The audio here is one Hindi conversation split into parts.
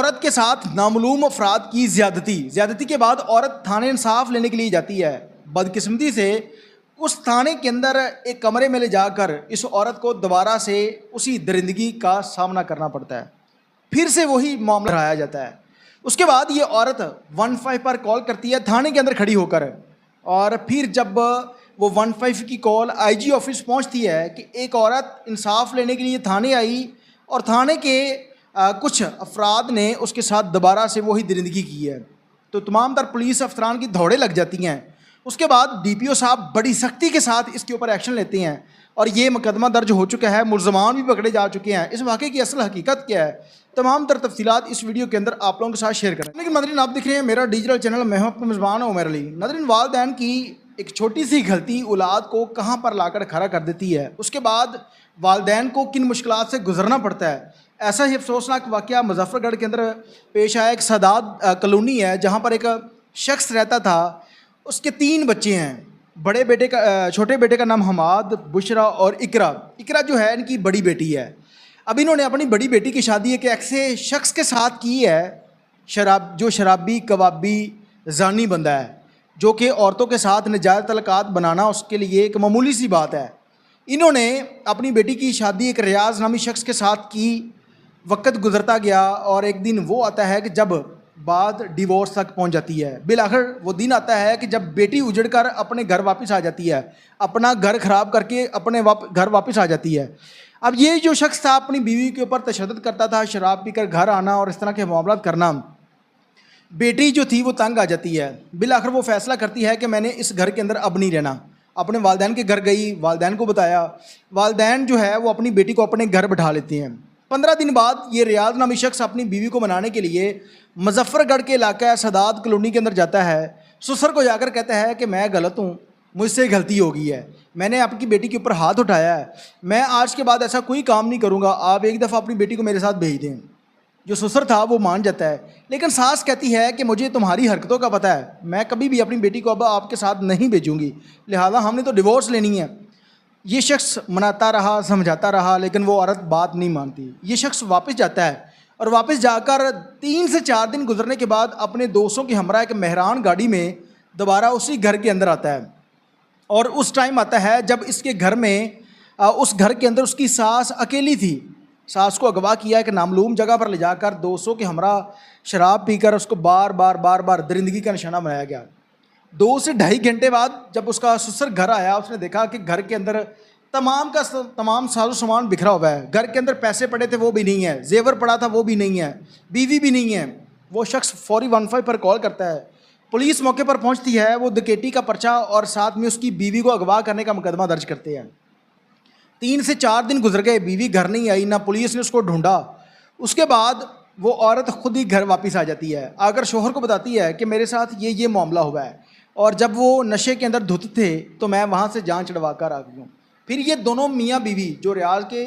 औरत के साथ नामालूम अफराद की ज्यादती के बाद औरत थाने इंसाफ लेने के लिए जाती है। बदकिस्मती से उस थाने के अंदर एक कमरे में ले जाकर इस औरत को दोबारा से उसी दरिंदगी का सामना करना पड़ता है। फिर से वही मामला दोहराया जाता है। उसके बाद ये औरत 15 पर कॉल करती है थाने के अंदर खड़ी होकर, और फिर जब वो 15 की कॉल आईजी ऑफिस पहुंचती है कि एक औरत इंसाफ लेने के लिए थाने आई और थाने के कुछ अफराद ने उसके साथ दोबारा से वही दरिंदगी की है, तो तमाम तर पुलिस अफसरान की दौड़ें लग जाती हैं। उसके बाद डीपीओ साहब बड़ी सख्ती के साथ इसके ऊपर एक्शन लेते हैं और ये मुकदमा दर्ज हो चुका है, मुलजमान भी पकड़े जा चुके हैं। इस वाक़े की असल हकीकत क्या है, तमाम तर तफसीलात इस वीडियो के अंदर आप लोगों के साथ शेयर करें। लेकिन नाज़रीन, आप देख रहे हैं मेरा डिजिटल चैनल, मैं हूं आपका मेज़बान उमर अली। नाज़रीन, वालिदैन की एक छोटी सी गलती औलाद को कहाँ पर लाकर खड़ा कर देती है। उसके बाद वालिदैन को किन मुश्किलात से गुजरना पड़ता है। ऐसा ही अफसोसनाक वाक़या मुजफ्फरगढ़ के अंदर पेश आया। एक सादात कॉलोनी है जहाँ पर एक शख्स रहता था, उसके 3 बच्चे हैं। बड़े बेटे का छोटे बेटे का नाम हमाद, बुशरा और इकरा। इकरा जो है इनकी बड़ी बेटी है। अब इन्होंने अपनी बड़ी बेटी की शादी एक ऐसे शख्स के साथ की है जो शराबी कबाबी जानी बंदा है, जो कि औरतों के साथ नाजायज़ तल्लुकात बनाना उसके लिए एक मामूली सी बात है। इन्होंने अपनी बेटी की शादी एक रियाज नामी शख्स के साथ की। वक्त गुजरता गया और एक दिन वो आता है कि जब बात डिवोर्स तक पहुंच जाती है। बिलाखिर वो दिन आता है कि जब बेटी उजड़ कर अपने घर वापस आ जाती है, अपना घर ख़राब करके अपने घर वापस आ जाती है। अब ये जो शख्स था अपनी बीवी के ऊपर तशद्दुद करता था, शराब पीकर घर आना और इस तरह के मामलात करना। बेटी जो थी वो तंग आ जाती है। बिलाखिर वो फैसला करती है कि मैंने इस घर के अंदर अब नहीं रहना। अपने वालिदैन के घर गई, वालिदैन को बताया। वालिदैन जो है वो अपनी बेटी को अपने घर बैठा लेते हैं। 15 दिन बाद ये रियाज नामी शख्स अपनी बीवी को मनाने के लिए मुजफ्फरगढ़ के इलाका सादात कॉलोनी के अंदर जाता है। ससुर को जाकर कहता है कि मैं गलत हूँ, मुझसे गलती हो गई है, मैंने आपकी बेटी के ऊपर हाथ उठाया है, मैं आज के बाद ऐसा कोई काम नहीं करूँगा, आप एक दफ़ा अपनी बेटी को मेरे साथ भेज दें। जो ससुर था वो मान जाता है, लेकिन सास कहती है कि मुझे तुम्हारी हरकतों का पता है, मैं कभी भी अपनी बेटी को अब आपके साथ नहीं भेजूँगी, लिहाजा हमने तो डिवोर्स लेनी है। ये शख्स मनाता रहा, समझाता रहा, लेकिन वो औरत बात नहीं मानती। ये शख्स वापस जाता है और वापस जाकर 3 से 4 दिन गुजरने के बाद अपने दोस्तों की हमरा एक मेहरान गाड़ी में दोबारा उसी घर के अंदर आता है। और उस टाइम आता है जब इसके घर में उस घर के अंदर उसकी सास अकेली थी। सास को अगवा किया एक नामालूम जगह पर ले जाकर दोस्तों के हमरा शराब पीकर उसको बार बार दरिंदगी का निशाना बनाया गया। 2 से ढाई घंटे बाद जब उसका ससुर घर आया, उसने देखा कि घर के अंदर तमाम का तमाम साजो सामान बिखरा हुआ है। घर के अंदर पैसे पड़े थे वो भी नहीं है, जेवर पड़ा था वो भी नहीं है, बीवी भी नहीं है। वो शख्स फौरी 15 पर कॉल करता है। पुलिस मौके पर पहुंचती है। वो डकैती का पर्चा और साथ में उसकी बीवी को अगवा करने का मुकदमा दर्ज करते हैं। 3 से 4 दिन गुजर गए, बीवी घर नहीं आई, ना पुलिस ने उसको ढूंढा। उसके बाद वो औरत खुद ही घर वापस आ जाती है, आकर शोहर को बताती है कि मेरे साथ ये मामला हुआ है, और जब वो नशे के अंदर धुत थे तो मैं वहाँ से जान चढ़वा कर आ गई हूँ। फिर ये दोनों मियाँ बीवी जो रियाज के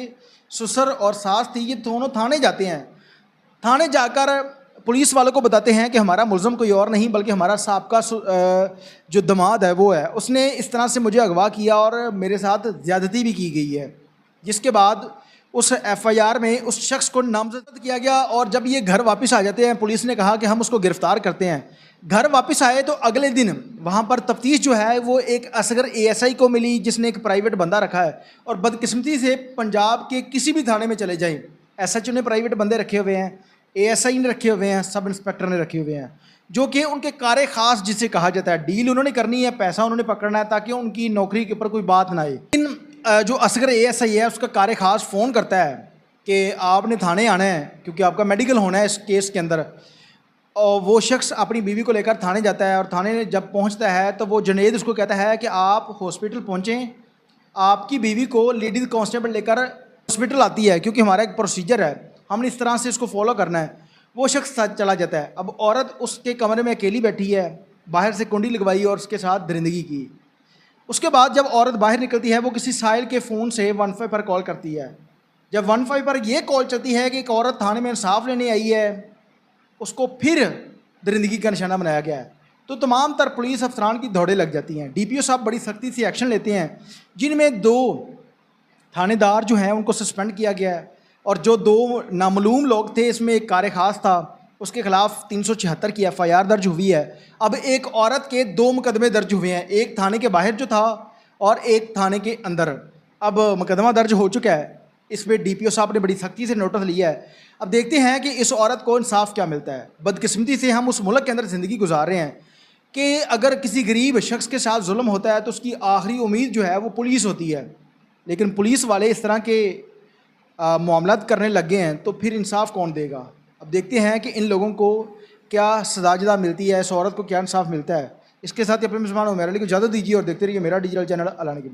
ससुर और सास थी, ये दोनों थाने जाते हैं। थाने जाकर पुलिस वालों को बताते हैं कि हमारा मुलज़म कोई और नहीं बल्कि हमारा साबका जो दमाद है वो है, उसने इस तरह से मुझे अगवा किया और मेरे साथ ज़्यादती भी की गई है। जिसके बाद उस एफआईआर में उस शख्स को नामजद किया गया। और जब ये घर वापस आ जाते हैं, पुलिस ने कहा कि हम उसको गिरफ़्तार करते हैं। घर वापस आए तो अगले दिन वहाँ पर तफ्तीश जो है वो एक असगर एएसआई को मिली, जिसने एक प्राइवेट बंदा रखा है। और बदकिस्मती से पंजाब के किसी भी थाने में चले जाएं, एसएचओ ने प्राइवेट बंदे रखे हुए हैं, एएसआई ने रखे हुए हैं, सब इंस्पेक्टर ने रखे हुए हैं, जो कि उनके कारे ख़ास जिसे कहा जाता है। डील उन्होंने करनी है, पैसा उन्होंने पकड़ना है ताकि उनकी नौकरी के ऊपर कोई बात ना आए। लेकिन जो असगर एएसआई है उसका कारे ख़ास फ़ोन करता है कि आपने थाने आना है क्योंकि आपका मेडिकल होना है इस केस के अंदर। और वो शख्स अपनी बीवी को लेकर थाने जाता है, और थाने जब पहुंचता है तो वो जुनैद उसको कहता है कि आप हॉस्पिटल पहुंचें, आपकी बीवी को लेडीज़ कांस्टेबल लेकर हॉस्पिटल आती है, क्योंकि हमारा एक प्रोसीजर है, हमने इस तरह से इसको फॉलो करना है। वो शख्स साथ चला जाता है। अब औरत उसके कमरे में अकेली बैठी है, बाहर से कुंडी लगवाई और उसके साथ दरिंदगी की। उसके बाद जब औरत बाहर निकलती है, वो किसी साहिल के फ़ोन से 15 पर कॉल करती है। जब 15 पर यह कॉल चलती है कि एक औरत थाने में इंसाफ लेने आई है, उसको फिर दरिंदगी का निशाना बनाया गया है, तो तमाम तर पुलिस अफसरान की दौड़ें लग जाती हैं। डीपीओ साहब बड़ी सख्ती से एक्शन लेते हैं, जिनमें 2 थानेदार जो हैं उनको सस्पेंड किया गया है, और जो 2 नामालूम लोग थे, इसमें एक कार खास था, उसके खिलाफ 376 की एफआईआर दर्ज हुई है। अब एक औरत के 2 मुकदमे दर्ज हुए हैं, एक थाने के बाहर जो था और एक थाने के अंदर। अब मुकदमा दर्ज हो चुका है, इस पर डीपीओ साहब ने बड़ी सख्ती से नोटिस लिया है। अब देखते हैं कि इस औरत को इंसाफ क्या मिलता है। बदकिस्मती से हम उस मुल्क के अंदर ज़िंदगी गुजार रहे हैं कि अगर किसी गरीब शख्स के साथ जुल्म होता है तो उसकी आखिरी उम्मीद जो है वो पुलिस होती है, लेकिन पुलिस वाले इस तरह के मामलात करने लग गए हैं तो फिर इंसाफ कौन देगा। अब देखते हैं कि इन लोगों को क्या सजाजदा मिलती है, इस औरत को क्या इंसाफ मिलता है। इसके साथ ही अपने मुसलमान उमेर अली को इजाज़त दीजिए और देखते रहिए मेरा डिजिटल चैनल अलाने की।